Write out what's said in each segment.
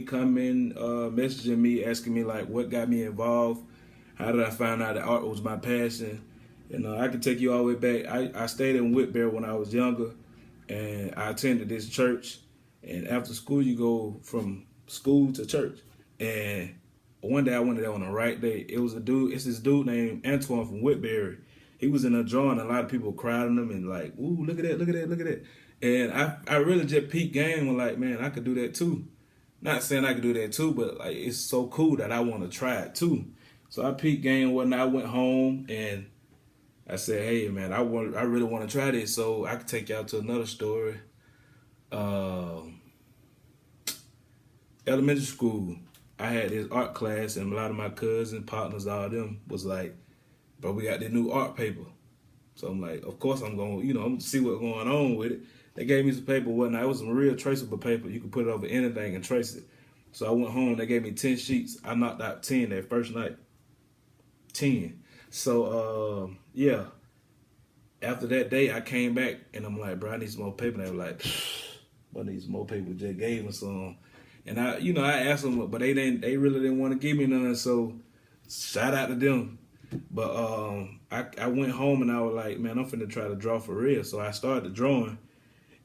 coming, messaging me, asking me like what got me involved, how did I find out that art was my passion. I can take you all the way back. I stayed in Woodbury when I was younger, and I attended this church. And after school, you go from school to church. And one day I went there on the right day. It's this dude named Antoine from Woodbury. He was in a drawing. A lot of people crowding him and like, ooh, look at that, look at that, look at that. And I really just peaked game and like, man, I could do that too. Not saying I could do that too, but like it's so cool that I want to try it too. So I peaked game and whatnot. I went home and I said, hey man, I really want to try this. So I could take y'all to another story. Elementary school, I had this art class and a lot of my cousins, partners, all of them was like, bro, we got this new art paper. So I'm like, of course I'm going, I'm gonna see what's going on with it. They gave me some paper, whatnot. It was some real traceable paper. You could put it over anything and trace it. So I went home, they gave me 10 sheets. I knocked out 10 that first night. 10. So, yeah. After that day, I came back and I'm like, bro, I need some more paper. And they were like, I need some more paper. Just gave them some. And I asked them, but they really didn't want to give me none. So shout out to them. But I went home and I was like, man, I'm finna try to draw for real. So I started drawing.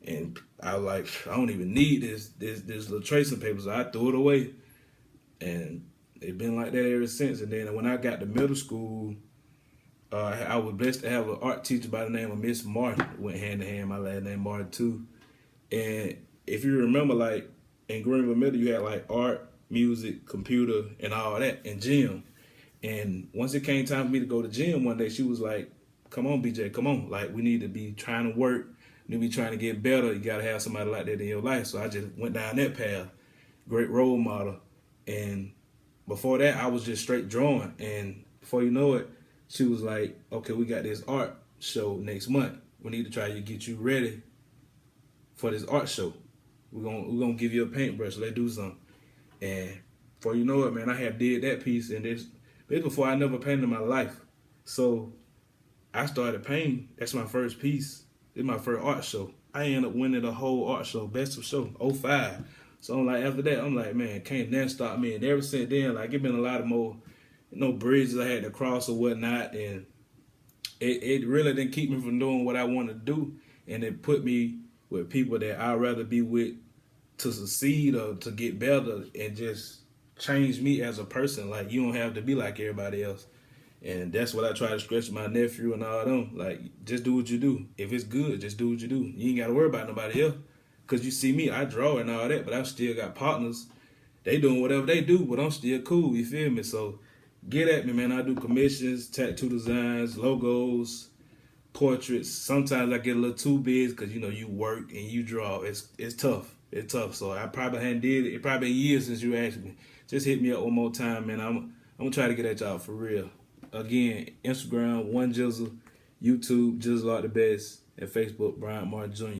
And I was like, I don't even need this little tracing paper, so I threw it away. And it's been like that ever since. And then when I got to middle school, I was blessed to have an art teacher by the name of Miss Martin. Went hand in hand, my last name Martin too. And if you remember, like in Greenville Middle, you had like art, music, computer, and all that, and gym. And once it came time for me to go to gym one day, she was like, come on, BJ, come on. Like, we need to be trying to work. We need to be trying to get better. You got to have somebody like that in your life. So I just went down that path. Great role model. And before that, I was just straight drawing. And before you know it, she was like, okay, we got this art show next month. We need to try to get you ready for this art show. We're gonna give you a paintbrush. Let's do something. And before you know it, man, I had did that piece. And this before I never painted in my life. So I started painting. That's my first piece. It's my first art show. I ended up winning the whole art show, best of show, '05. So I'm like, after that, I'm like, man, can't nothing stop me. And ever since then, like, it's been a lot of more, bridges I had to cross or whatnot. And it really didn't keep me from doing what I wanted to do. And it put me with people that I'd rather be with to succeed or to get better and just change me as a person. Like, you don't have to be like everybody else. And that's what I try to stretch my nephew and all them. Like, just do what you do. If it's good, just do what you do. You ain't got to worry about nobody else. Because you see me, I draw and all that, but I still got partners. They doing whatever they do, but I'm still cool, you feel me? So get at me, man. I do commissions, tattoo designs, logos, portraits. Sometimes I get a little too busy because, you work and you draw. It's tough. It's tough. So I probably hadn't did it. It probably been years since you asked me. Just hit me up one more time, man. I'm going to try to get at y'all for real. Again, Instagram, One Jizzle, YouTube, Jizzle Art the Best, and Facebook, Bryant Martin Jr.